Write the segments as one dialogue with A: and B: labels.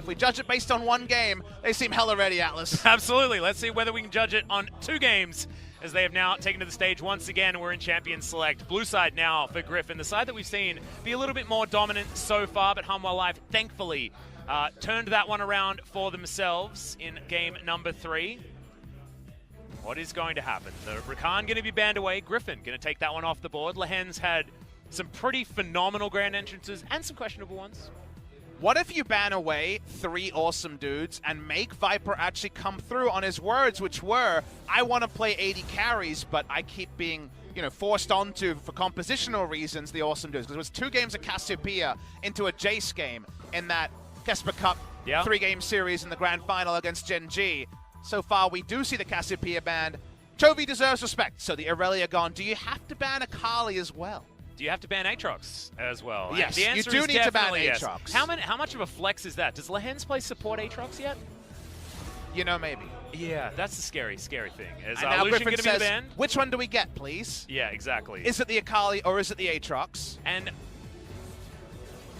A: we judge it based on one game, they seem hella ready, Atlas.
B: Absolutely. Let's see whether we can judge it on 2 games, as they have now taken to the stage once again. We're in Champion Select. Blue side now for Griffin, the side that we've seen be a little bit more dominant so far, but Hanwha Life thankfully turned that one around for themselves in game number 3. What is going to happen? The Rakan going to be banned away. Griffin going to take that one off the board. Lehen's had some pretty phenomenal grand entrances and some questionable ones.
A: What if you ban away 3 awesome dudes and make Viper actually come through on his words, which were, I want to play 80 carries, but I keep being, forced onto, for compositional reasons, the awesome dudes. Because it was 2 games of Cassiopeia into a Jace game in that Kesper Cup 3-game series in the grand final against Gen G. So far, we do see the Cassiopeia banned. Chovy deserves respect, so the Aurelia gone. Do you have to ban Akali as well?
B: Do you have to ban Aatrox as well?
A: Yes,
B: the answer
A: you do
B: is
A: need to ban
B: yes.
A: Aatrox.
B: How much of a flex is that? Does Lehen's play support Aatrox yet?
A: Maybe.
B: Yeah, that's the scary thing. Is
A: and now
B: Lucian
A: Griffin
B: going to be
A: says,
B: banned?
A: which one do we get, please?
B: Yeah, exactly.
A: Is it the Akali or is it the Aatrox?
B: And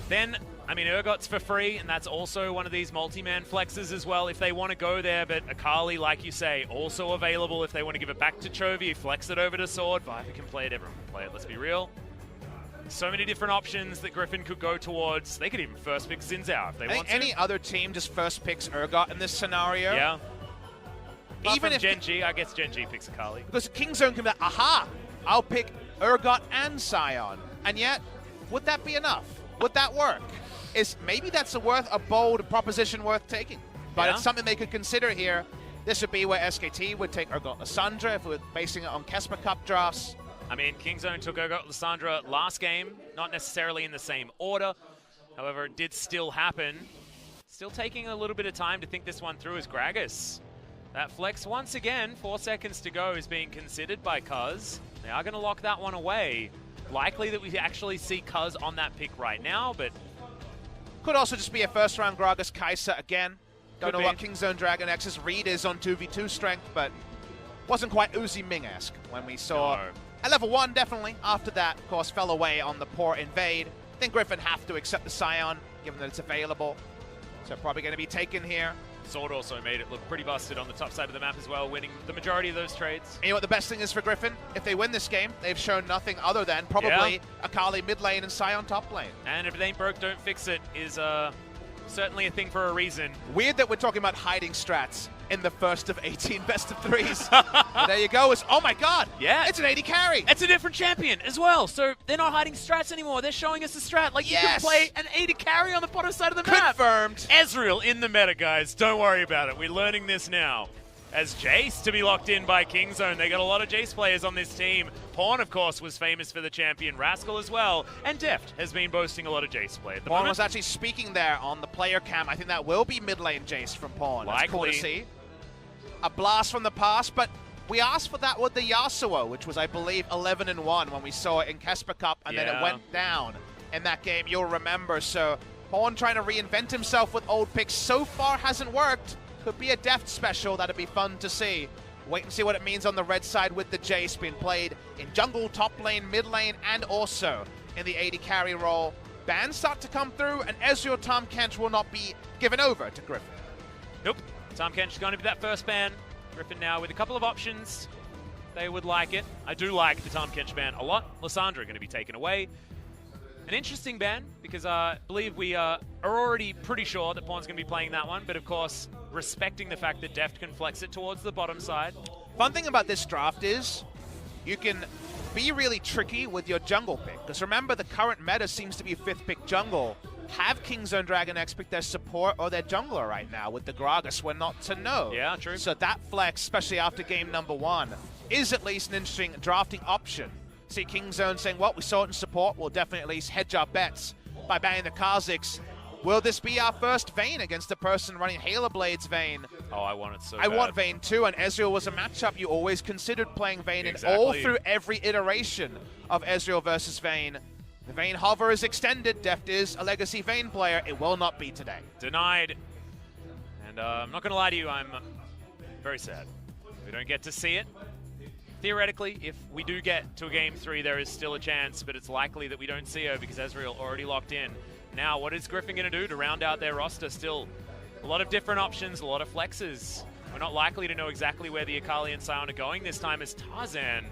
B: then, Urgot's for free, and that's also one of these multi-man flexes as well if they want to go there, but Akali, like you say, also available if they want to give it back to Chovy, flex it over to Sword. Viper can play it, everyone can play it, let's be real. So many different options that Griffin could go towards. They could even first pick Xin Zhao if they want to.
A: Any other team just first picks Urgot in this scenario.
B: Yeah.
A: Even if
B: Gen G, I guess Gen G picks Akali.
A: Because Kingzone can be like, aha, I'll pick Urgot and Sion. And yet, would that be enough? Would that work? Maybe that's a bold proposition worth taking. But it's something they could consider here. This would be where SKT would take Urgot Lissandra if we were basing it on Kesper Cup drafts.
B: Kingzone took Urgot Lissandra last game, not necessarily in the same order. However, it did still happen. Still taking a little bit of time to think this one through as Gragas. That flex, once again, 4 seconds to go, is being considered by Cuz. They are going to lock that one away. Likely that we actually see Cuz on that pick right now, but...
A: Could also just be a first-round Gragas Kai'Sa again. Don't know what Kingzone Dragon X's read is on 2v2 strength, but wasn't quite Uzi Ming-esque when we saw... At level 1, definitely. After that, of course, fell away on the poor invade. I think Griffin have to accept the Scion, given that it's available. So probably going to be taken here.
B: Sword also made it look pretty busted on the top side of the map as well, winning the majority of those trades.
A: And you know what the best thing is for Griffin? If they win this game, they've shown nothing other than probably Akali mid lane and Scion top lane.
B: And if it ain't broke, don't fix it is certainly a thing for a reason.
A: Weird that we're talking about hiding strats in the first of 18 best of 3s. There you go. Oh my god.
B: Yeah.
A: It's an 80 carry.
B: It's a different champion as well. So they're not hiding strats anymore. They're showing us a strat. Like, you can play an 80 carry on the bottom side of the map.
A: Confirmed.
B: Ezreal in the meta, guys. Don't worry about it. We're learning this now. As Jace to be locked in by Kingzone. They got a lot of Jace players on this team. Pawn, of course, was famous for the champion. Rascal as well. And Deft has been boasting a lot of Jace play at the moment.
A: Pawn was actually speaking there on the player cam. I think that will be mid lane Jace from Pawn.
B: Likely.
A: That's cool to see. A blast from the past, but we asked for that with the Yasuo, which was, I believe, 11-1 when we saw it in Kesper Cup, and then it went down in that game, you'll remember. So Pawn trying to reinvent himself with old picks so far hasn't worked. Could be a Deft special. That'd be fun to see. Wait and see what it means on the red side with the Jace being played in jungle, top lane, mid lane, and also in the 80 carry role. Bans start to come through, and Ezreal Tahm Kench will not be given over to Griffin.
B: Nope. Tahm Kench is going to be that first ban. Griffin now with a couple of options. They would like it. I do like the Tahm Kench ban a lot. Lissandra going to be taken away. An interesting ban, because I believe we are already pretty sure that Pawn's going to be playing that one, but of course, respecting the fact that Deft can flex it towards the bottom side.
A: Fun thing about this draft is you can be really tricky with your jungle pick, because remember, the current meta seems to be 5th pick jungle. Have Kingzone Dragon X pick their support or their jungler right now. With the Gragas, we're not to know.
B: Yeah, true.
A: So that flex, especially after game number 1, is at least an interesting drafting option. See Kingzone saying, well, we saw it in support. We'll definitely at least hedge our bets by banning the Kha'Zix. Will this be our first Vayne against a person running Halo Blade's Vayne?
B: Oh, I want it so
A: I
B: bad.
A: want Vayne too, and Ezreal was a matchup you always considered playing Vayne in all through every iteration of Ezreal versus Vayne. The Vayne hover is extended. Deft is a legacy Vayne player. It will not be today.
B: Denied. And I'm not going to lie to you, I'm very sad. We don't get to see it. Theoretically, if we do get to a Game 3, there is still a chance, but it's likely that we don't see her because Ezreal already locked in. Now, what is Griffin going to do to round out their roster? Still A lot of different options, a lot of flexes. We're not likely to know exactly where the Akali and Sion are going this time as Tarzan.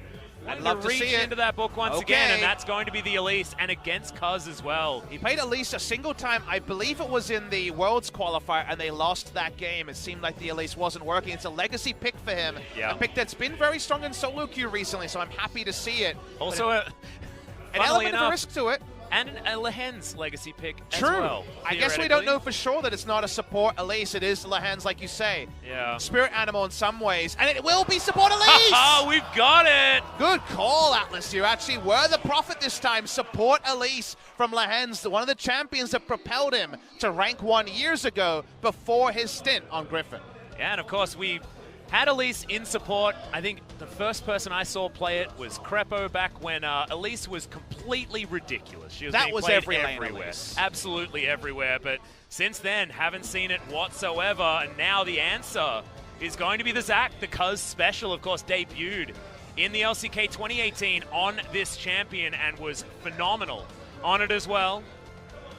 A: I'd love to
B: reach
A: see it.
B: into that book once again, and that's going to be the Elise, and against Cuz as well.
A: He played Elise a single time. I believe it was in the Worlds qualifier, and they lost that game. It seemed like the Elise wasn't working. It's a legacy pick for him.
B: Yeah.
A: A pick that's been very strong in solo queue recently, so I'm happy to see it.
B: Also,
A: an element of risk to it.
B: And a Lehen's legacy pick as
A: True.
B: well.
A: I guess we don't know for sure that it's not a support Elise. It is Lehen's, like you say.
B: Yeah.
A: Spirit animal in some ways. And it will be support Elise!
B: Oh, we've got it!
A: Good call, Atlas. You actually were the prophet this time. Support Elise from Lehen's, one of the champions that propelled him to rank 1 years ago before his stint on Griffin.
B: Yeah, and of course we had Elise in support. I think the first person I saw play it was Crepo back when Elise was completely ridiculous. She was
A: that
B: being
A: was
B: played
A: every lane
B: everywhere.
A: Elise.
B: Absolutely everywhere. But since then, haven't seen it whatsoever. And now the answer is going to be the Zac. The Cuz special, of course, debuted in the LCK 2018 on this champion and was phenomenal on it as well.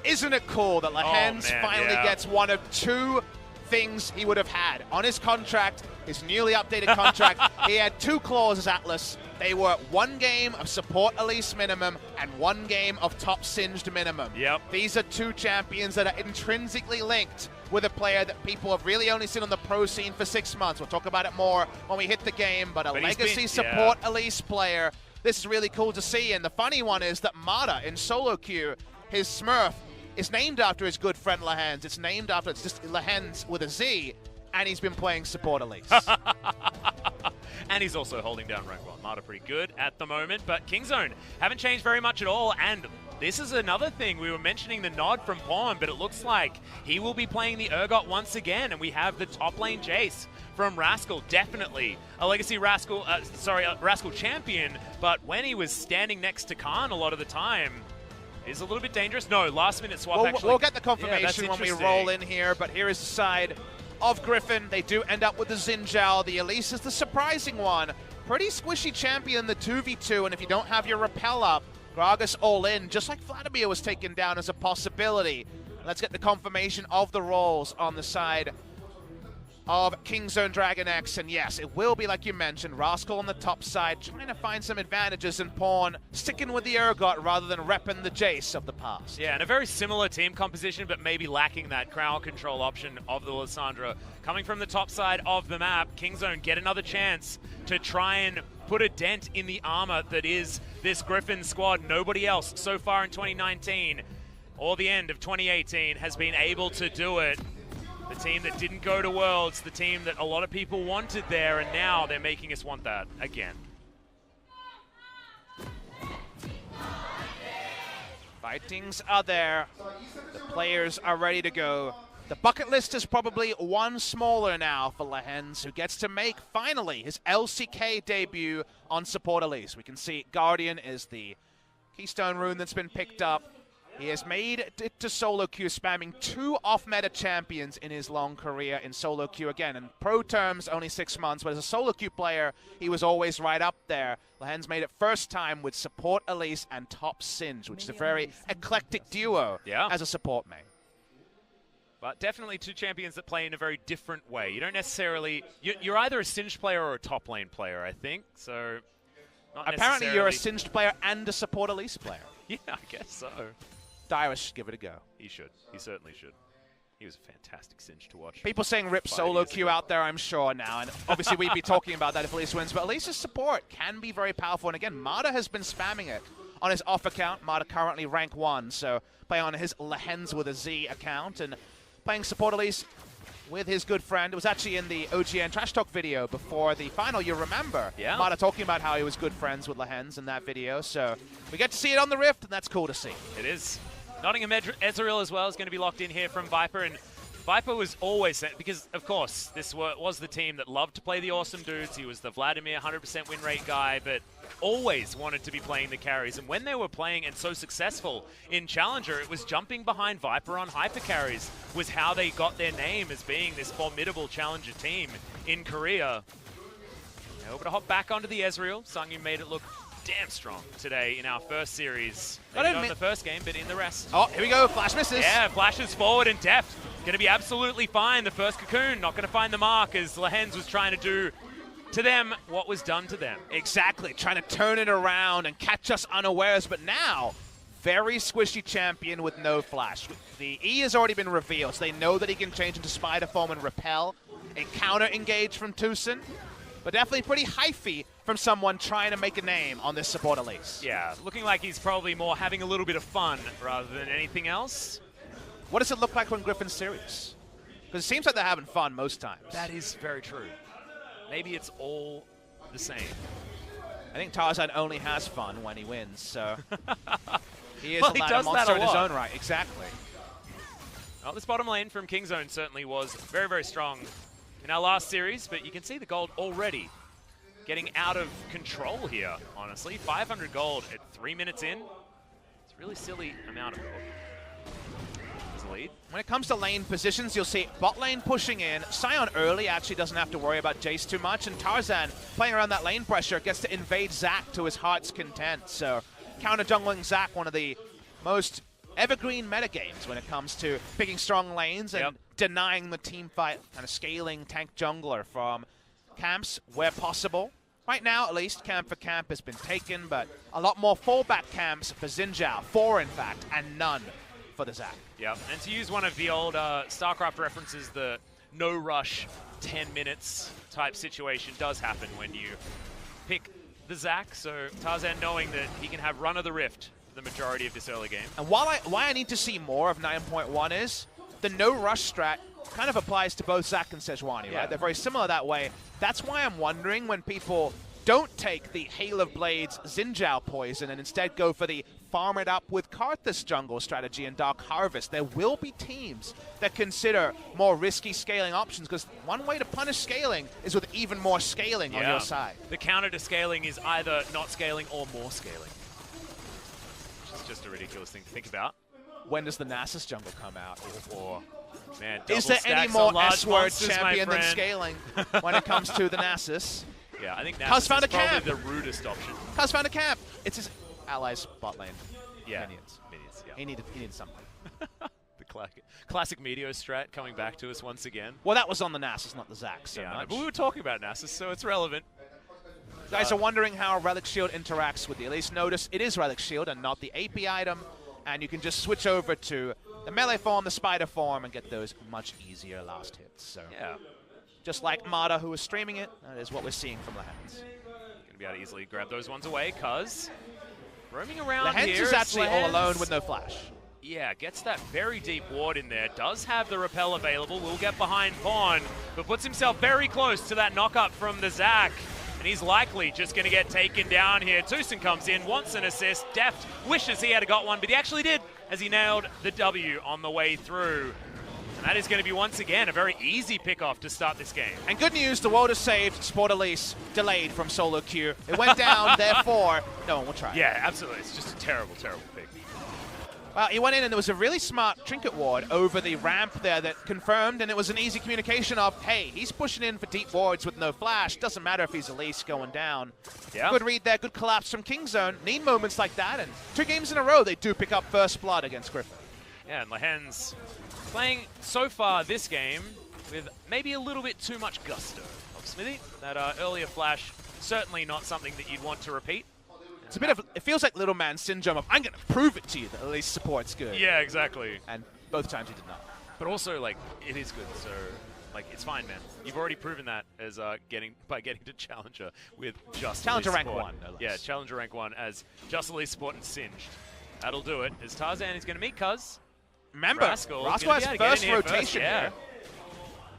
A: Isn't it cool that Lehen's finally gets one of two things he would have had on his contract, his newly updated contract? He had two clauses, Atlas. They were 1 game of support Elise minimum and 1 game of top singed minimum.
B: Yep.
A: These are two champions that are intrinsically linked with a player that people have really only seen on the pro scene for 6 months. We'll talk about it more when we hit the game, but legacy support Elise player. This is really cool to see, and the funny one is that Mata in solo queue, his Smurf, is named after his good friend Lehen's. It's named after, it's just Lehen's with a Z, and he's been playing support Elise.
B: And he's also holding down rank 1. Mata pretty good at the moment, but Kingzone haven't changed very much at all, and this is another thing. We were mentioning the nod from Pawn, but it looks like he will be playing the Urgot once again, and we have the top lane Jace from Rascal, definitely a legacy Rascal, Rascal champion, but when he was standing next to Khan a lot of the time, is a little bit dangerous. No, last minute swap actually.
A: We'll get the confirmation when we roll in here, but here is the side of Griffin. They do end up with the Xin Zhao. The Elise is the surprising one. Pretty squishy champion, the 2v2, and if you don't have your rappel up, Gragas all in, just like Vladimir was taken down as a possibility. Let's get the confirmation of the rolls on the side of Kingzone Dragon X, and yes, it will be like you mentioned, Rascal on the top side, trying to find some advantages, and Pawn sticking with the Urgot rather than repping the Jace of the past.
B: Yeah, and a very similar team composition, but maybe lacking that crowd control option of the Lissandra. Coming from the top side of the map, Kingzone get another chance to try and put a dent in the armor that is this Griffin squad. Nobody else so far in 2019 or the end of 2018 has been able to do it. The team that didn't go to Worlds, the team that a lot of people wanted there, and now they're making us want that again.
A: Fightings are there. The players are ready to go. The bucket list is probably one smaller now for Lehen's, who gets to make, finally, his LCK debut on support Elise. We can see Guardian is the keystone rune that's been picked up. He has made it to solo queue, spamming 2 off-meta champions in his long career in solo queue. Again, in pro terms, only 6 months, but as a solo queue player, he was always right up there. Lehen's made it first time with support Elise and top Singe, which is a very eclectic duo as a support main.
B: But definitely two champions that play in a very different way. You don't necessarily... You're either a Singed player or a top lane player, I think, so...
A: Apparently you're a Singed player and a support Elise player.
B: Yeah, I guess so.
A: Dyrus should give it a go.
B: He should. He certainly should. He was a fantastic Singe to watch.
A: People saying rip solo queue out there, I'm sure now. And obviously we'd be talking about that if Elise wins. But Elise's support can be very powerful. And again, Mata has been spamming it on his off account. Mata currently rank 1. So playing on his Lehen's with a Z account. And playing support Elise with his good friend. It was actually in the OGN Trash Talk video before the final, you remember.
B: Yeah.
A: Mata talking about how he was good friends with Lehen's in that video. So we get to see it on the Rift, and that's cool to see.
B: It is. Nottingham Ezreal as well is going to be locked in here from Viper, and Viper was always, because of course this was the team that loved to play the awesome dudes. He was the Vladimir 100% win rate guy, but always wanted to be playing the carries. And when they were playing and so successful in Challenger, it was jumping behind Viper on hyper carries was how they got their name as being this formidable Challenger team in Korea. Now we're going to hop back onto the Ezreal. Sangyu made it look damn strong today in our first series. Maybe not in the first game, but in the rest.
A: Oh, here we go. Flash misses.
B: Yeah, flashes forward and depth. going to be absolutely fine. The first cocoon not going to find the mark as Lehens was trying to do to them what was done to them.
A: Exactly, trying to turn it around and catch us unawares, but now, very squishy champion with no flash. The E has already been revealed, so they know that he can change into spider form and repel. A counter engage from Tucson, but definitely pretty hyphy from someone trying to make a name on this support Elise.
B: Yeah, looking like he's probably more having a little bit of fun rather than anything else.
A: What does it look like when Griffin's serious? Because it seems like they're having fun most times.
B: That is very true. Maybe it's all the same.
A: I think Tarzan only has fun when he wins, so he is
B: well,
A: a monster in his own right. Exactly.
B: Well, this bottom lane from Kingzone certainly was very, very strong in our last series, but you can see the gold already getting out of control here, honestly. 500 gold at 3 minutes in. It's a really silly amount of gold. Lead.
A: When it comes to lane positions, you'll see bot lane pushing in. Sion early actually doesn't have to worry about Jace too much, and Tarzan playing around that lane pressure gets to invade Zac to his heart's content. So counter jungling Zac, one of the most evergreen metagames when it comes to picking strong lanes and denying the team fight, kind of scaling tank jungler from camps where possible. Right now, at least, camp for camp has been taken, but a lot more fallback camps for Xin Zhao, 4 in fact, and none for the Zac.
B: Yeah, and to use one of the old StarCraft references, the no rush 10 minutes type situation does happen when you pick the Zac. So Tarzan knowing that he can have run of the rift for the majority of this early game.
A: And why I need to see more of 9.1 is the no rush strat kind of applies to both Zac and Sejuani, right? They're very similar that way. That's why I'm wondering when people don't take the Hail of Blades Xin Zhao poison and instead go for the farm it up with Karthus jungle strategy and Dark Harvest. There will be teams that consider more risky scaling options, because one way to punish scaling is with even more scaling on your side.
B: The counter to scaling is either not scaling or more scaling, which is just a ridiculous thing to think about.
A: When does the Nasus jungle come out?
B: Or, man,
A: is there any more S-word champion than scaling when it comes to the Nasus?
B: Yeah, I think Nasus is probably the rudest option.
A: Cuz found a camp. It's his allies bot lane.
B: Yeah.
A: Minions, yeah. He needed something.
B: The classic Meteor strat coming back to us once again.
A: Well, that was on the Nasus, not the Zac so much.
B: But we were talking about Nasus, so it's relevant.
A: You guys are wondering how Relic Shield interacts with the Elise. Notice it is Relic Shield and not the AP item, and you can just switch over to the melee form, the spider form, and get those much easier last hits. So
B: yeah.
A: Just like Mata, who was streaming it, that is what we're seeing from Lehens.
B: Going to be able to easily grab those ones away, cuz roaming around
A: Lehens
B: here.
A: Is actually all alone with no flash.
B: Yeah, gets that very deep ward in there. Does have the repel available. Will get behind Pawn, but puts himself very close to that knock-up from the Zac. And he's likely just going to get taken down here. Tucson comes in, wants an assist. Deft wishes he had got one, but he actually did, as he nailed the W on the way through. And that is going to be, once again, a very easy pick-off to start this game.
A: And good news, the world is saved. Sport Elise delayed from solo queue. It went down, therefore, no one will try.
B: Yeah, absolutely. It's just a terrible, terrible pick.
A: Well, he went in and there was a really smart trinket ward over the ramp there that confirmed, and it was an easy communication of, hey, he's pushing in for deep wards with no flash. Doesn't matter if he's Elise going down.
B: Yeah.
A: Good read there, good collapse from Kingzone. Need moments like that, and 2 games in a row they do pick up first blood against Griffin.
B: Yeah, and Lehens playing so far this game with maybe a little bit too much gusto of Smithy. That earlier flash, certainly not something that you'd want to repeat.
A: It's a bit of, it feels like little man syndrome of, I'm going to prove it to you that at least support's good.
B: Yeah, exactly.
A: And both times he did not.
B: But also, like, it is good, so, like, it's fine, man. You've already proven that as by getting to Challenger with just
A: Challenger
B: Elite
A: rank
B: support.
A: 1, no less.
B: Yeah, Challenger rank 1 as just Elite Support and Singed. That'll do it. As Tarzan is going to meet Cuz.
A: Remember, Rascal has first rotation here.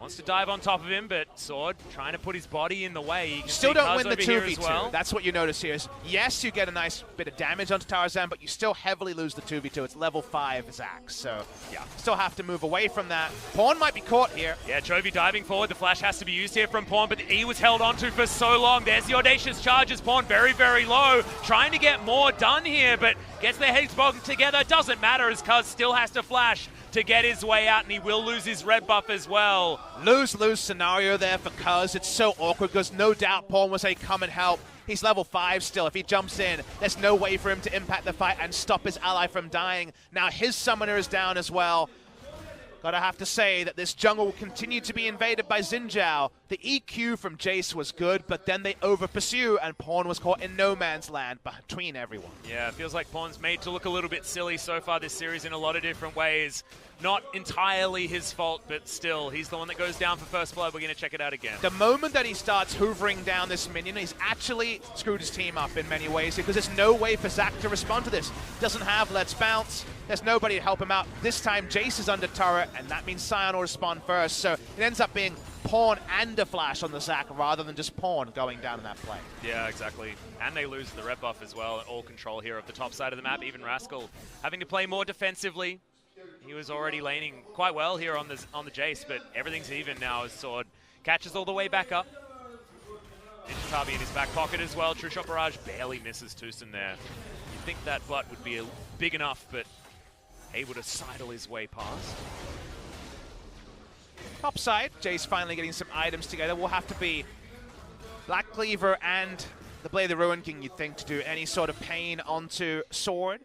B: Wants to dive on top of him, but Sword trying to put his body in the way. You
A: still don't win the 2v2.
B: Well.
A: That's what you notice here is, yes, you get a nice bit of damage onto Tarzan, but you still heavily lose the 2v2. It's level 5 Zac, so yeah, still have to move away from that. Pawn might be caught here.
B: Yeah, Chovy diving forward. The flash has to be used here from Pawn, but the E was held onto for so long. There's the audacious charges. Pawn very, very low. Trying to get more done here, but gets their heads bogged together. Doesn't matter as Cuz still has to flash to get his way out, and he will lose his red buff as well.
A: Lose-lose scenario there for Cuz. It's so awkward because no doubt Pawn will say, come and help. He's level 5 still. If he jumps in, there's no way for him to impact the fight and stop his ally from dying. Now his summoner is down as well. Gotta have to say that this jungle will continue to be invaded by Xin Zhao. The EQ from Jace was good, but then they over-pursue, and Pawn was caught in no man's land between everyone.
B: Yeah, it feels like Pawn's made to look a little bit silly so far this series in a lot of different ways. Not entirely his fault, but still, he's the one that goes down for first blood. We're going to check it out again.
A: The moment that he starts hoovering down this minion, he's actually screwed his team up in many ways, because there's no way for Zac to respond to this. Doesn't have Let's Bounce. There's nobody to help him out. This time, Jace is under turret, and that means Sion will respond first. So it ends up being Pawn and a flash on the Zac rather than just Pawn going down in that play.
B: Yeah, exactly. And they lose the red buff as well. All control here of the top side of the map. Even Rascal having to play more defensively. He was already laning quite well here on the Jace, but everything's even now as Sword catches all the way back up. Ninja in his back pocket as well. True Shot Barrage barely misses Tucson there. You'd think that butt would be big enough, but able to sidle his way past.
A: Top side, Jace finally getting some items together. Will have to be Black Cleaver and the Blade of the Ruin King, you'd think, to do any sort of pain onto Sword.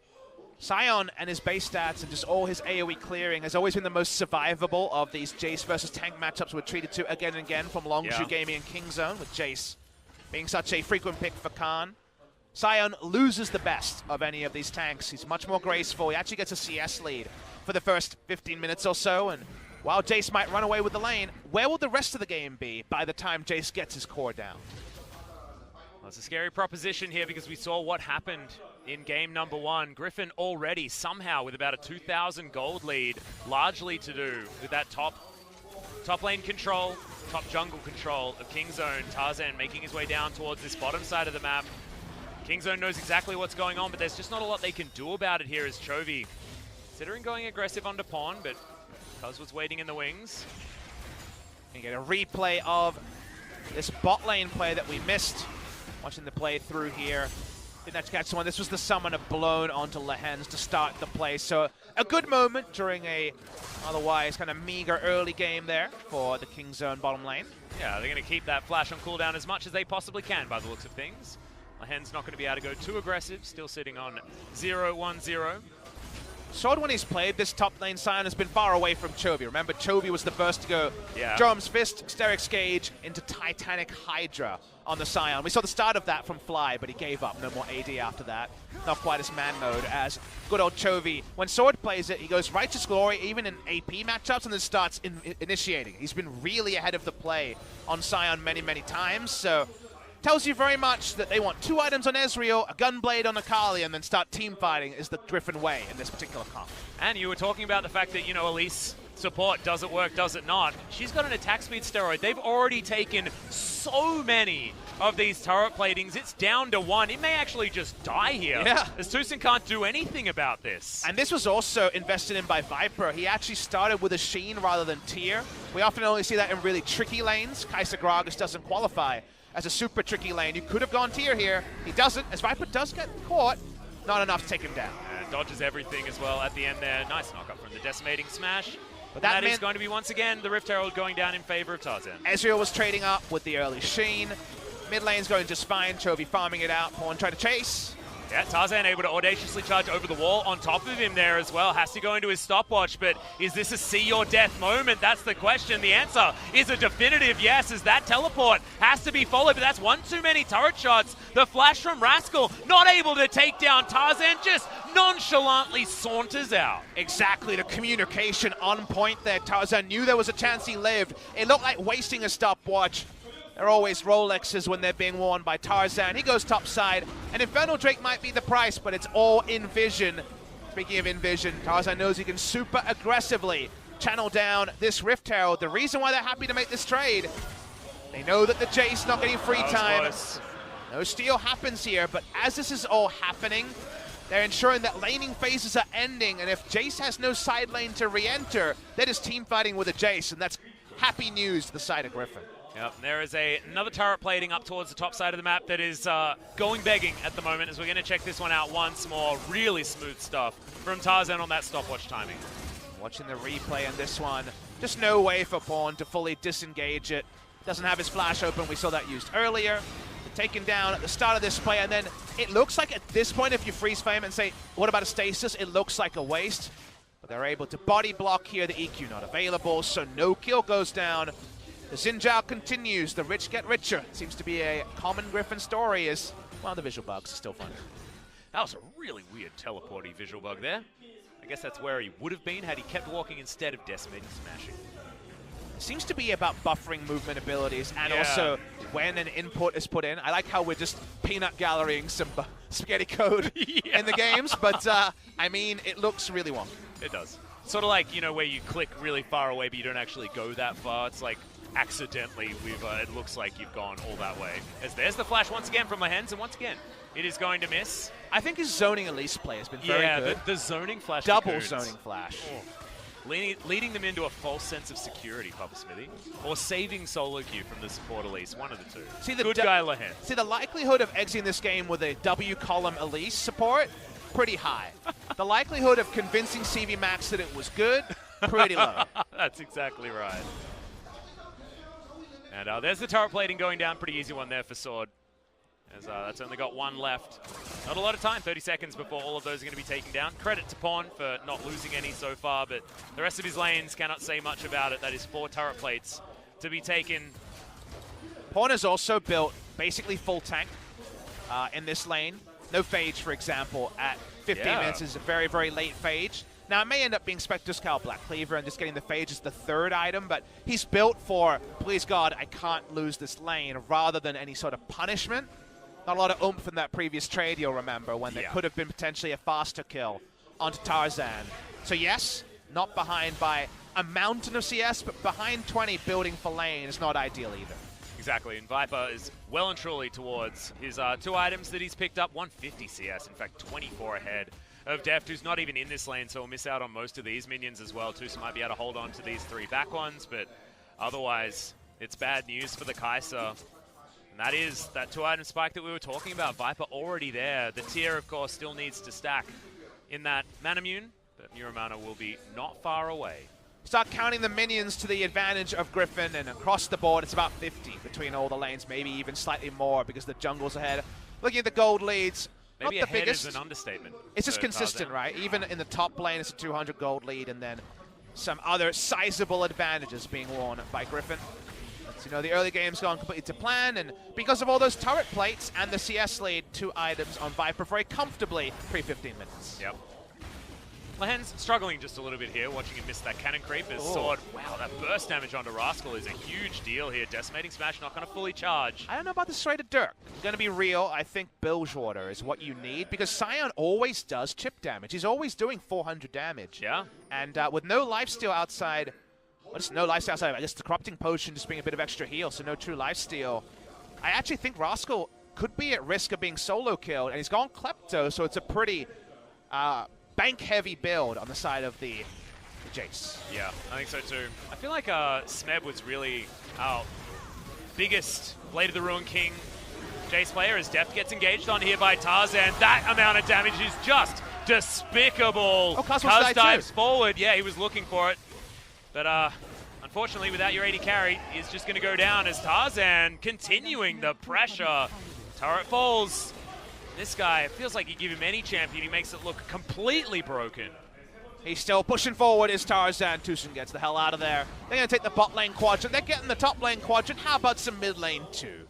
A: Sion and his base stats and just all his AoE clearing has always been the most survivable of these Jace versus tank matchups we're treated to again and again from Longshu Gaming and King Zone, with Jace being such a frequent pick for Khan. Sion loses the best of any of these tanks. He's much more graceful. He actually gets a CS lead for the first 15 minutes or so, and while Jace might run away with the lane, where will the rest of the game be by the time Jace gets his core down?
B: Well, it's a scary proposition here because we saw what happened in game number 1. Griffin already somehow with about a 2,000 gold lead, largely to do with that top lane control, top jungle control of King Zone. Tarzan making his way down towards this bottom side of the map. King Zone knows exactly what's going on, but there's just not a lot they can do about it here as Chovy considering going aggressive onto Pawn, but Cuz was waiting in the wings.
A: You get a replay of this bot lane play that we missed. Watching the play through here. Didn't catch one. This was the summoner blown onto Lehens to start the play. So a good moment during a otherwise kind of meager early game there for the King Zone bottom lane.
B: Yeah, they're going to keep that flash on cooldown as much as they possibly can by the looks of things. Lehens not going to be able to go too aggressive, still sitting on 0-1-0.
A: Sword, when he's played this top lane, Sion has been far away from Chovy. Remember, Chovy was the first to go Jerome's Fist, Steric's Gauge into Titanic Hydra on the Sion. We saw the start of that from Fly, but he gave up. No more AD after that. Not quite as man mode as good old Chovy. When Sword plays it, he goes Righteous Glory, even in AP matchups, and then starts initiating. He's been really ahead of the play on Sion many, many times, so tells you very much that they want 2 items on Ezreal, a Gunblade on Akali, and then start team fighting is the Griffin way in this particular comp.
B: And you were talking about the fact that, you know, Elise support, does it work, does it not? She's got an attack speed steroid. They've already taken so many of these turret platings. It's down to 1. It may actually just die here.
A: Yeah.
B: As Tucson can't do anything about this.
A: And this was also invested in by Viper. He actually started with a Sheen rather than Tyr. We often only see that in really tricky lanes. Kai'Sa Gragas doesn't qualify as a super tricky lane. You could have gone Tyr here. He doesn't, as Viper does get caught. Not enough to take him down.
B: And dodges everything as well at the end there. Nice knock-up from the Decimating Smash. But
A: that
B: is going to be, once again, the Rift Herald going down in favor of Tarzan.
A: Ezreal was trading up with the early Sheen. Mid lane's going just fine. Chovy farming it out. Pawn trying to chase.
B: Yeah, Tarzan able to audaciously charge over the wall on top of him there as well. Has to go into his stopwatch, but is this a see or death moment? That's the question. The answer is a definitive yes, as that teleport has to be followed, but that's one too many turret shots. The flash from Rascal, not able to take down Tarzan, just nonchalantly saunters out.
A: Exactly, the communication on point there. Tarzan knew there was a chance he lived. It looked like wasting a stopwatch. They're always Rolexes when they're being worn by Tarzan. He goes topside, and Infernal Drake might be the price, but it's all in vision. Speaking of in vision, Tarzan knows he can super aggressively channel down this Rift Herald. The reason why they're happy to make this trade, they know that the Jace not getting free time.
B: Close.
A: No steal happens here, but as this is all happening, they're ensuring that laning phases are ending, and if Jace has no side lane to re-enter, they're just team fighting with a Jace, and that's happy news to the side of Griffin.
B: Yep, there is another turret plating up towards the top side of the map that is going begging at the moment, as we're going to check this one out once more. Really smooth stuff from Tarzan on that stopwatch timing.
A: Watching the replay on this one, just no way for Pawn to fully disengage it. Doesn't have his flash open, we saw that used earlier. Taken down at the start of this play, and then it looks like at this point, if you freeze frame and say, what about a stasis, it looks like a waste. But they're able to body block here. The EQ not available, so no kill goes down. The Xin continues. The rich get richer. It seems to be a common Griffin story as, well, the visual bugs are still fun.
B: That was a really weird teleporty visual bug there. I guess that's where he would have been had he kept walking instead of decimating smashing.
A: Seems to be about buffering movement abilities and also when an input is put in. I like how we're just peanut gallerying some spaghetti code in the games, but I mean, it looks really wonky.
B: It does. Sort of like, you know, where you click really far away but you don't actually go that far. It's like accidentally it looks like you've gone all that way. As there's the flash once again from Lehens, and once again, it is going to miss.
A: I think his zoning Elise play has been very good.
B: Yeah, the zoning flash.
A: Double zoning flash.
B: Oh. Leading them into a false sense of security, Papa Smithy, or saving solo queue from the support Elise, one of the two.
A: See, the
B: good guy Lehens.
A: See, the likelihood of exiting this game with a W column Elise support, pretty high. The likelihood of convincing CV Max that it was good, pretty low.
B: That's exactly right. And there's the turret plating going down. Pretty easy one there for Sword. As that's only got one left. Not a lot of time, 30 seconds before all of those are going to be taken down. Credit to Pawn for not losing any so far, but the rest of his lanes cannot say much about it. That is 4 turret plates to be taken.
A: Pawn has also built basically full tank in this lane. No phage, for example, at 15 minutes is a very, very late phage. Now, it may end up being Spectre Scowl Black Cleaver and just getting the phage as the 3rd item, but he's built for, please God, I can't lose this lane, rather than any sort of punishment. Not a lot of oomph in that previous trade, you'll remember, when there could have been potentially a faster kill onto Tarzan. So yes, not behind by a mountain of CS, but behind 20 building for lane is not ideal either.
B: Exactly, and Viper is well and truly towards his 2 items that he's picked up, 150 CS, in fact 24 ahead of Deft, who's not even in this lane, so he'll miss out on most of these minions as well too, so might be able to hold on to these 3 back ones, but otherwise it's bad news for the Kai'Sa. And that is that 2-item spike that we were talking about. Viper already there. The tier, of course, still needs to stack in that Manamune, but Muramana will be not far away.
A: Start counting the minions to the advantage of Griffin, and across the board it's about 50 between all the lanes, maybe even slightly more because the jungle's ahead. Looking at the gold leads,
B: maybe
A: not the
B: ahead
A: biggest.
B: Is an understatement.
A: It's just consistent, right? Even in the top lane, it's a 200 gold lead, and then some other sizable advantages being won by Griffin. You know, the early game's gone completely to plan, and because of all those turret plates and the CS lead, 2 items on Viper very comfortably pre-15 minutes.
B: Yep. Lehens struggling just a little bit here, watching him miss that cannon creep. His Sword, wow, that burst damage onto Rascal is a huge deal here. Decimating Smash not going to fully charge.
A: I don't know about the straight of Dirk. Going to be real, I think Bilgewater is what you need, because Sion always does chip damage. He's always doing 400 damage.
B: Yeah.
A: And with no lifesteal outside... Well, just no lifesteal outside, I guess the Corrupting Potion just being a bit of extra heal, so no true lifesteal. I actually think Rascal could be at risk of being solo killed, and he's gone Klepto, so it's a pretty bank-heavy build on the side of the Jace.
B: Yeah, I think so too. I feel like Smeb was really our biggest Blade of the Ruin King Jace player as Deft gets engaged on here by Tarzan. That amount of damage is just despicable.
A: Oh, Kuz
B: dives forward. Yeah, he was looking for it. But unfortunately, without your 80 carry, is just going to go down as Tarzan continuing the pressure. Turret falls. This guy, it feels like you give him any champion, he makes it look completely broken.
A: He's still pushing forward as Tarzan. Tucson gets the hell out of there. They're going to take the bot lane quadrant. They're getting the top lane quadrant. How about some mid lane too?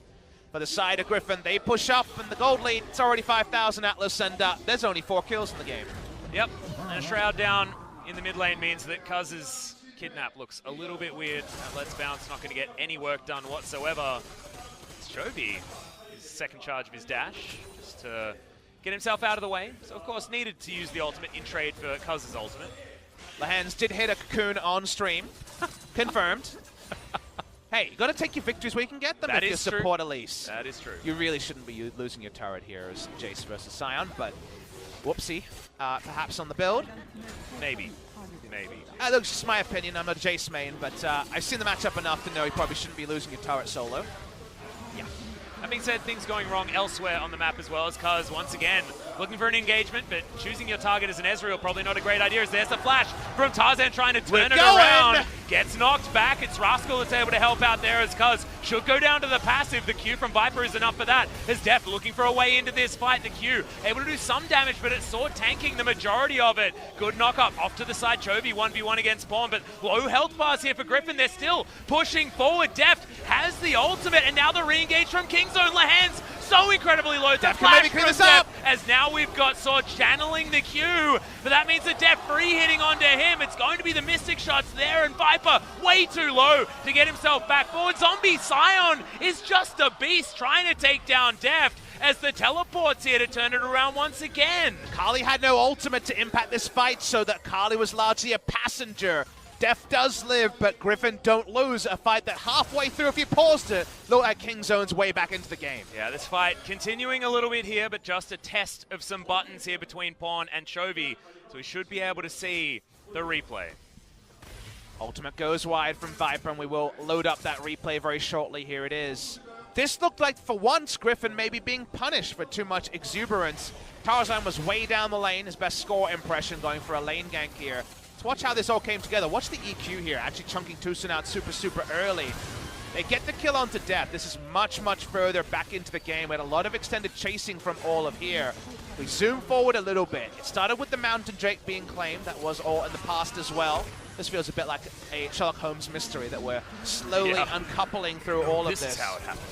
A: For the side of Griffin, they push up, and the gold lead, it's already 5,000 Atlas, and there's only 4 kills in the game. Yep,
B: and a Shroud down in the mid lane means that Kuz's Kidnap looks a little bit weird. Let's Bounce not going to get any work done whatsoever. It's Jovi, his second charge of his dash, just to get himself out of the way. So, of course, needed to use the ultimate in trade for Kuz's ultimate.
A: Lehens did hit a cocoon on stream. Confirmed. Hey, you got to take your victories where you can get them if you support Elise.
B: That is true.
A: You really shouldn't be losing your turret here as Jace versus Sion, but whoopsie. Perhaps on the build.
B: Maybe. Maybe.
A: That's just my opinion. I'm not a Jace main, but I've seen the matchup enough to know you probably shouldn't be losing your turret solo.
B: Yeah. That being said, things going wrong elsewhere on the map as well as Kuz once again looking for an engagement, but choosing your target as an Ezreal probably not a great idea, as there's the flash from Tarzan trying to turn it around. Gets knocked back. It's Rascal that's able to help out there, as Cuz should go down to the passive. The Q from Viper is enough for that. As Deft looking for a way into this fight. The Q able to do some damage, but it's Sword tanking the majority of it. Good knock up off to the side. Chovy 1v1 against Pawn, but low health bars here for Griffin. They're still pushing forward. Deft has the ultimate, and now the re-engage from Kingzone. Lahens so incredibly low.
A: Deft can maybe clean this up.
B: As now we've got Sword channeling the Q, but that means the Deft free hitting onto him. It's going to be the Mystic shots there, and Viper way too low to get himself back forward. Zombie Scion is just a beast trying to take down Deft, as the teleport's here to turn it around once again.
A: Kali had no ultimate to impact this fight, so that Kali was largely a passenger. Deft does live, but Griffin don't lose. A fight that halfway through, if you paused it, looked like Kingzone's way back into the game.
B: Yeah, this fight continuing a little bit here, but just a test of some buttons here between Pawn and Chovy, so we should be able to see the replay.
A: Ultimate goes wide from Viper, and we will load up that replay very shortly. Here it is. This looked like, for once, Griffin maybe being punished for too much exuberance. Tarzan was way down the lane, his best score impression, going for a lane gank here. So watch how this all came together. Watch the EQ here, actually chunking Tucson out super early. They get the kill onto Deft. This is much further back into the game. We had a lot of extended chasing from all of here. We zoom forward a little bit. It started with the Mountain Drake being claimed. That was all in the past as well. This feels a bit like a Sherlock Holmes mystery that we're slowly uncoupling through all of this.
B: This is how it happened.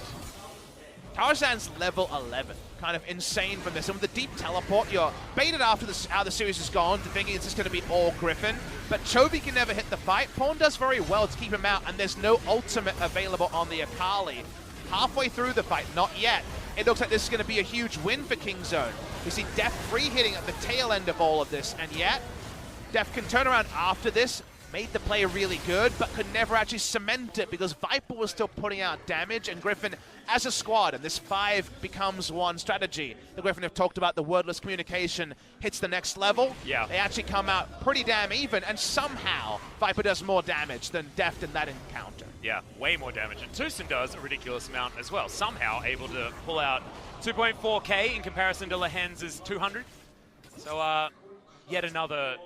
A: Tarzan's level 11. Kind of insane from this. And with the deep teleport, you're baited after how the series has gone to thinking it's just going to be all Griffin. But Chovy can never hit the fight. Pawn does very well to keep him out, and there's no ultimate available on the Akali. Halfway through the fight, not yet. It looks like this is going to be a huge win for Kingzone. We see Deft free hitting at the tail end of all of this, and yet Deft can turn around after this. Made the play really good, but could never actually cement it because Viper was still putting out damage, and Griffin as a squad, and this 5 becomes 1 strategy. The Griffin have talked about the wordless communication hits the next level.
B: Yeah.
A: They actually come out pretty damn even, and somehow Viper does more damage than Deft in that encounter.
B: Yeah, way more damage. And Tucson does a ridiculous amount as well. Somehow able to pull out 2.4k in comparison to Lahens' 200. So yet another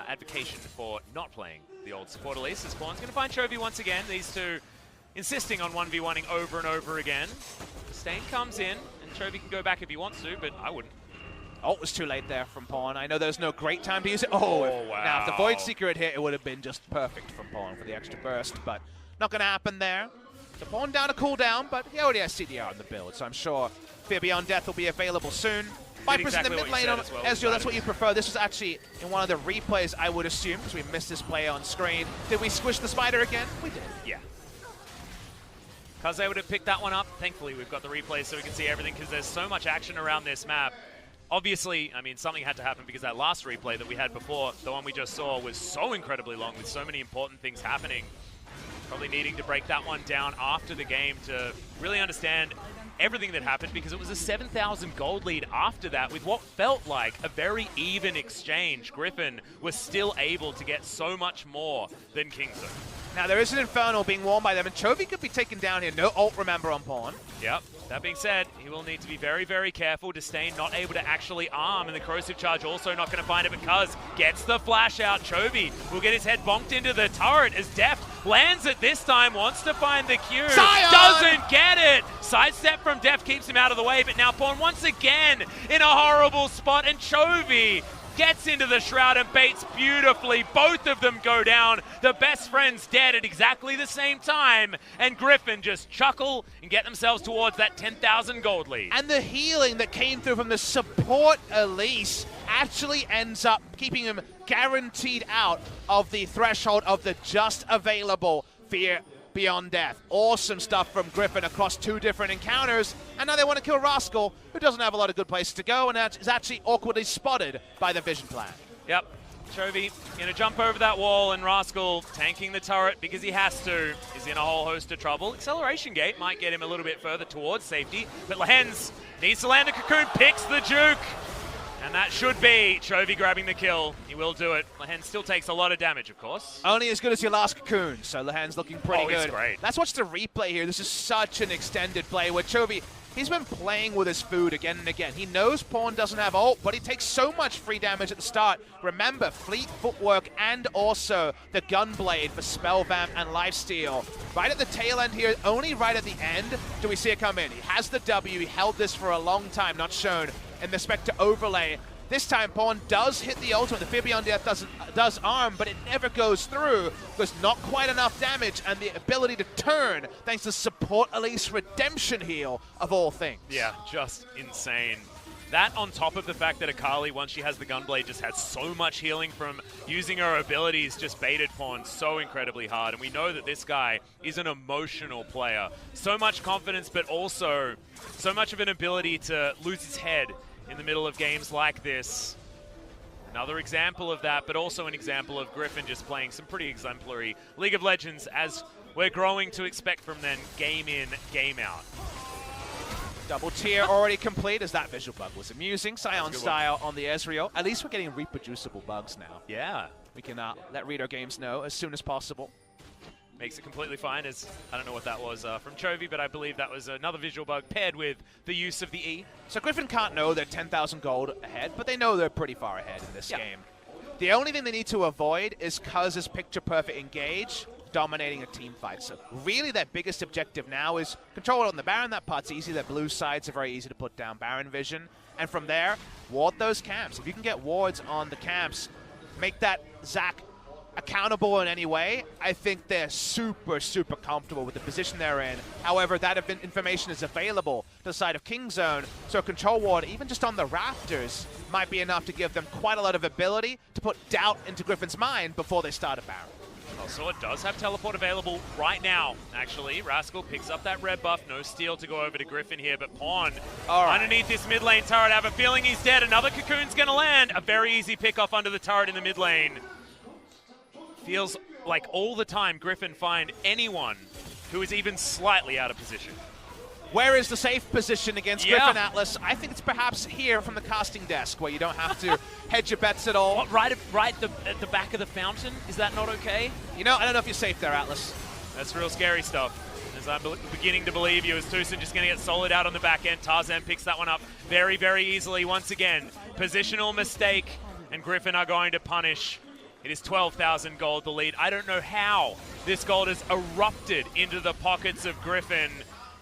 B: advocation for not playing the old support Elise. As Pawn's going to find Chovy once again. These two insisting on 1v1ing over and over again. Stain comes in, and Chovy can go back if he wants to, but I wouldn't.
A: Oh, it was too late there from Pawn. I know there's no great time to use it. Oh,
B: wow.
A: Now, if the Void Seeker had hit, it would have been just perfect from Pawn for the extra burst, but not going to happen there. So Pawn down a cooldown, but he already has CDR on the build, so I'm sure Fear Beyond Death will be available soon. Viper's in the mid lane on Ezreal, that's what you prefer. This was actually in one of the replays, I would assume, because we missed this play on screen. Did we squish the spider again? We did.
B: Yeah. Kaze would have picked that one up. Thankfully, we've got the replay so we can see everything, because there's so much action around this map. Obviously, I mean, something had to happen because that last replay that we had before, the one we just saw, was so incredibly long with so many important things happening. Probably needing to break that one down after the game to really understand everything that happened, because it was a 7,000 gold lead after that with what felt like a very even exchange. Griffin was still able to get so much more than Kingzone.
A: Now, there is an Infernal being worn by them, and Chovy could be taken down here. No ult, remember, on Pawn.
B: Yep. That being said, he will need to be very careful. Disdain not able to actually arm, and the corrosive charge also not going to find it because gets the flash out. Chovy will get his head bonked into the turret as Deft lands it this time, wants to find the Q.
A: Zion!
B: Doesn't get it! Sidestep from Deft keeps him out of the way, but now Pawn once again in a horrible spot, and Chovy gets into the shroud and baits beautifully. Both of them go down. The best friends dead at exactly the same time. And Griffin just chuckle and get themselves towards that 10,000 gold lead.
A: And the healing that came through from the support Elise actually ends up keeping him guaranteed out of the threshold of the just available Fear Beyond Death. Awesome stuff from Griffin across 2 different encounters. And now they want to kill Rascal, who doesn't have a lot of good places to go, and is actually awkwardly spotted by the vision plan.
B: Yep. Chovy going to jump over that wall, and Rascal tanking the turret because he has to. Is in a whole host of trouble. Acceleration Gate might get him a little bit further towards safety, but Lahens needs to land a cocoon, picks the juke. And that should be Chovy grabbing the kill. He will do it. Lehen still takes a lot of damage, of course.
A: Only as good as your last cocoon, so Lehen's looking pretty good.
B: He's great.
A: Let's watch the replay here. This is such an extended play where Chovy, he's been playing with his food again and again. He knows Pawn doesn't have ult, but he takes so much free damage at the start. Remember, fleet footwork and also the Gunblade for Spell Vamp and Lifesteal. Right at the tail end here, only right at the end do we see it come in. He has the W, he held this for a long time, not shown in the Spectre overlay. This time, Pawn does hit the ultimate. The Fear Beyond Death does arm, but it never goes through because not quite enough damage and the ability to turn thanks to Support Elise Redemption Heal of all things.
B: Yeah, just insane. That on top of the fact that Akali, once she has the Gunblade, just has so much healing from using her abilities, just baited Pawn so incredibly hard. And we know that this guy is an emotional player. So much confidence, but also so much of an ability to lose his head in the middle of games like this. Another example of that, but also an example of Griffin just playing some pretty exemplary League of Legends as we're growing to expect from them game in, game out.
A: Double tier already complete as that visual bug was amusing. Scion style on the Ezreal. At least we're getting reproducible bugs now.
B: Yeah.
A: We can let Reader Games know as soon as possible.
B: Makes it completely fine, as I don't know what that was from Chovy, but I believe that was another visual bug paired with the use of the E.
A: So Griffin can't know they're 10,000 gold ahead, but they know they're pretty far ahead in this game. The only thing they need to avoid is Cuz's picture-perfect engage dominating a team fight. So really their biggest objective now is control it on the Baron. That part's easy. Their blue sides are very easy to put down Baron vision. And from there, ward those camps. If you can get wards on the camps, make that Zac accountable in any way, I think they're super, super comfortable with the position they're in. However, that information is available to the side of King Zone, so a control ward, even just on the rafters, might be enough to give them quite a lot of ability to put doubt into Griffin's mind before they start a Baron.
B: Well, Sword does have teleport available right now, actually. Rascal picks up that red buff. No steal to go over to Griffin here, but Pawn underneath this mid lane turret. I have a feeling he's dead. Another Cocoon's going to land. A very easy pick off under the turret in the mid lane. Feels like all the time Griffin find anyone who is even slightly out of position.
A: Where is the safe position against Griffin Atlas? I think it's perhaps here from the casting desk where you don't have to hedge your bets at all.
B: What, right at the back of the fountain? Is that not okay?
A: You know, I don't know if you're safe there, Atlas.
B: That's real scary stuff. As I'm beginning to believe you, as Tucson just going to get solid out on the back end. Tarzan picks that one up very, very easily once again. Positional mistake, and Griffin are going to punish. It is 12,000 gold, the lead. I don't know how this gold has erupted into the pockets of Griffin.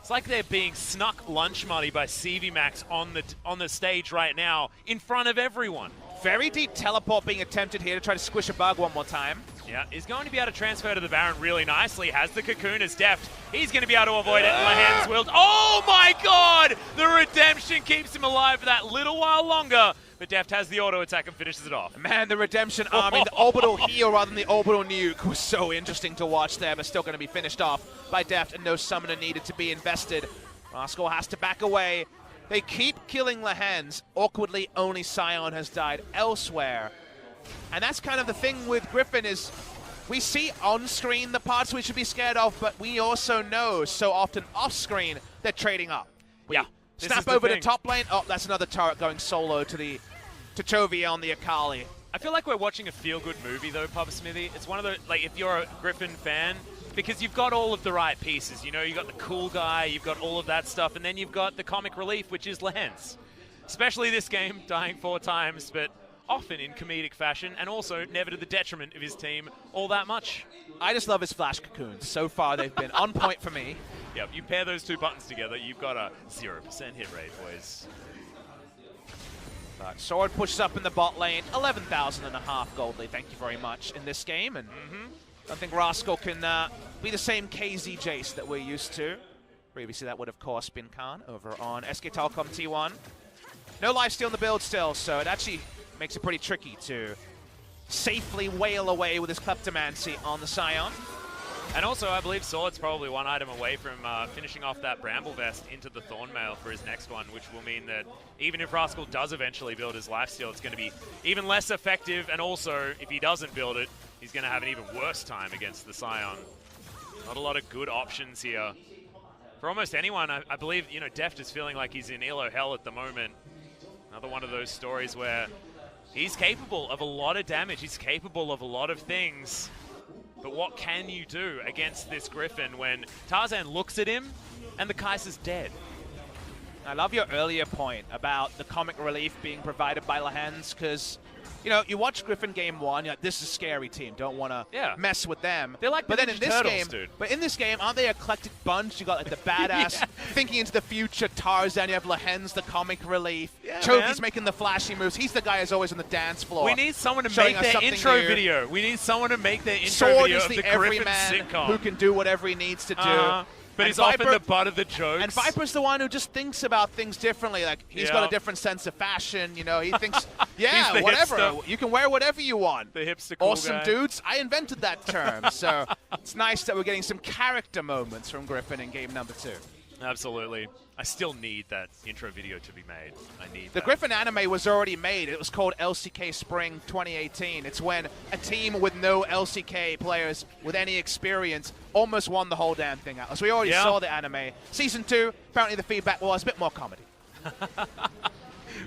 B: It's like they're being snuck lunch money by CV Max on the stage right now in front of everyone.
A: Very deep teleport being attempted here to try to squish a bug one more time.
B: Yeah, he's going to be able to transfer to the Baron really nicely. Has the Cocoon as deft. He's going to be able to avoid it. Lehen's willed. Oh my god! The redemption keeps him alive for that little while longer. But Deft has the auto attack and finishes it off.
A: Man, the redemption arming the orbital heal rather than the orbital nuke was so interesting to watch there, but still going to be finished off by Deft, and no summoner needed to be invested. Rascal has to back away. They keep killing Lehen's. Awkwardly, only Scion has died elsewhere. And that's kind of the thing with Griffin is we see on-screen the parts we should be scared of, but we also know so often off-screen they're trading up.
B: Yeah.
A: Snap over to top lane. Oh, that's another turret going solo to Chovy on the Akali.
B: I feel like we're watching a feel-good movie, though, Papa Smithy. It's one of the, like, if you're a Griffin fan, because you've got all of the right pieces. You know, you've got the cool guy, you've got all of that stuff, and then you've got the comic relief, which is Lehen's. Especially this game, dying 4 times, but often in comedic fashion, and also never to the detriment of his team all that much.
A: I just love his flash cocoons. So far, they've been on point for me.
B: Yep, you pair those 2 buttons together, you've got a 0% hit rate, boys.
A: But Sword pushes up in the bot lane, 11,500 gold lead. Thank you very much in this game, and I don't think Rascal can be the same KZ Jace that we're used to. Previously, that would of course been Khan over on SK Telecom T1. No lifesteal in the build still, so it actually makes it pretty tricky to safely wail away with his Kleptomancy on the Scion.
B: And also, I believe Sword's probably 1 item away from finishing off that Bramble Vest into the Thornmail for his next one, which will mean that even if Rascal does eventually build his lifesteal, it's going to be even less effective, and also, if he doesn't build it, he's going to have an even worse time against the Scion. Not a lot of good options here. For almost anyone, I believe, you know, Deft is feeling like he's in ELO hell at the moment. Another one of those stories where he's capable of a lot of damage. He's capable of a lot of things. But what can you do against this Griffin when Tarzan looks at him and the Kaiser's dead?
A: I love your earlier point about the comic relief being provided by Lehens, because, you know, you watch Griffin game 1, you're like, this is a scary team. Don't want to mess with them.
B: They're like
A: but
B: the
A: then in
B: Ninja
A: this
B: Turtles,
A: game,
B: dude.
A: But in this game, aren't they an eclectic bunch? You got like the badass thinking into the future Tarzan. You have Lehens, the comic relief.
B: Yeah,
A: Chovy's making the flashy moves. He's the guy who's always on the dance floor.
B: We need someone to make their intro video. We need someone to make their intro
A: Sword
B: video
A: is
B: of
A: the
B: the Griffin
A: everyman
B: sitcom.
A: who can do whatever he needs to do.
B: But
A: and
B: he's
A: Viper,
B: often the butt of the jokes.
A: And Viper's the one who just thinks about things differently. Like, he's got a different sense of fashion. You know, he thinks, yeah, whatever.
B: Hipster.
A: You can wear whatever you want.
B: The hipster cool
A: awesome
B: guy.
A: dudes. I invented that term. So it's nice that we're getting some character moments from Griffin in game number 2.
B: Absolutely. I still need that intro video to be made. I need
A: The Griffin anime was already made. It was called LCK Spring 2018. It's when a team with no LCK players with any experience almost won the whole damn thing out. So we already saw the anime. Season 2, apparently the feedback was a bit more comedy.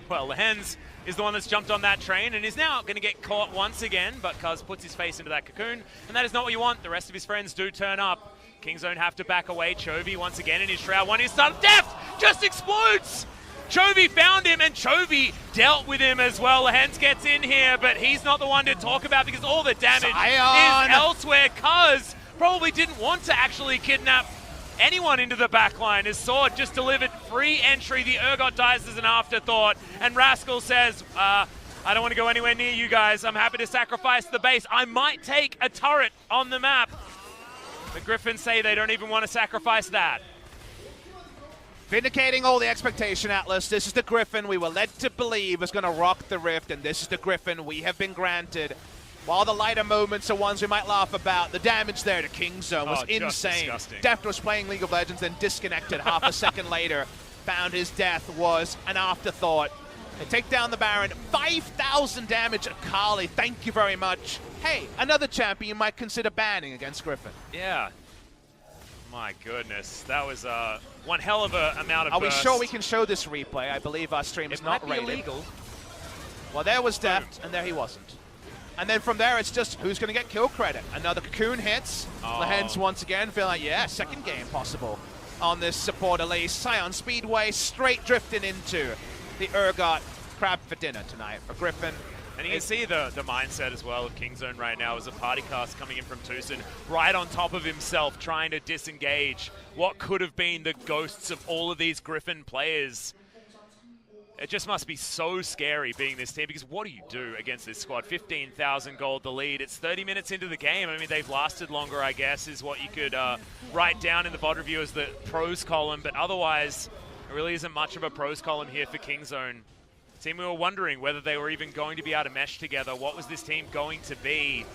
B: Well, Lehens is the one that's jumped on that train and is now going to get caught once again, but Cuz puts his face into that cocoon, and that is not what you want. The rest of his friends do turn up. Kingzone have to back away. Chovy once again in his Shroud 1. His sudden death just explodes! Chovy found him, and Chovy dealt with him as well. Lehens gets in here, but he's not the one to talk about because all the damage is elsewhere. Cuz probably didn't want to actually kidnap anyone into the backline. His sword just delivered free entry. The Urgot dies as an afterthought, and Rascal says, I don't want to go anywhere near you guys. I'm happy to sacrifice the base. I might take a turret on the map. The Griffins say they don't even want to sacrifice that.
A: Vindicating all the expectation, Atlas. This is the Griffin we were led to believe was going to rock the Rift, and this is the Griffin we have been granted. While the lighter moments are ones we might laugh about, the damage there to Kingzone was insane. Deft was playing League of Legends, then disconnected half a second later. Found his death was an afterthought. They take down the Baron. 5,000 damage at Kali. Thank you very much. Hey, another champion you might consider banning against Griffin.
B: Yeah. My goodness. That was one hell of an amount of
A: Are
B: burst.
A: we sure we can show this replay? I believe our stream is not rated.
B: It might be illegal.
A: Well, there was Deft, and there he wasn't. And then from there, it's just who's going to get kill credit. Another cocoon hits. Lehens once again feeling like, yeah, second game possible on this support elite. Scion Speedway straight drifting into the Urgot crab for dinner tonight for Griffin.
B: And you can see the mindset as well of Kingzone right now as a party cast coming in from Tucson, right on top of himself, trying to disengage what could have been the ghosts of all of these Griffin players. It just must be so scary being this team, because what do you do against this squad? 15,000 gold the lead. It's 30 minutes into the game. I mean, they've lasted longer, I guess, is what you could write down in the VOD review as the pros column. But otherwise, there really isn't much of a pros column here for Kingzone. Team, we were wondering whether they were even going to be able to mesh together. What was this team going to be?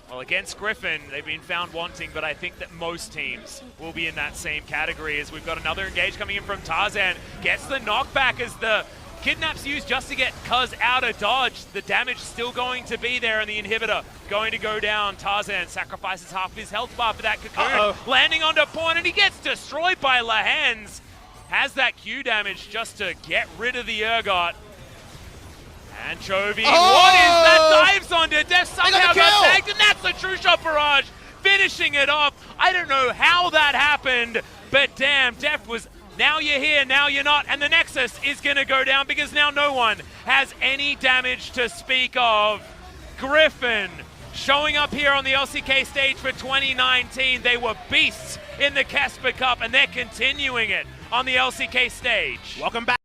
B: Well, against Griffin, they've been found wanting, but I think that most teams will be in that same category, as we've got another engage coming in from Tarzan. Gets the knockback as the kidnap's used just to get Cuz out of dodge. The damage still going to be there, and the inhibitor going to go down. Tarzan sacrifices half of his health bar for that cocoon. Landing onto pawn, and he gets destroyed by Lehens. Has that Q damage just to get rid of the Urgot. And Chovy, what is that? Dives onto Deft, somehow got tagged, and that's the true shot barrage, finishing it off. I don't know how that happened, but damn, Deft was, now you're here, now you're not, and the Nexus is going to go down because now no one has any damage to speak of. Griffin showing up here on the LCK stage for 2019. They were beasts in the Casper Cup, and they're continuing it on the LCK stage.
A: Welcome back.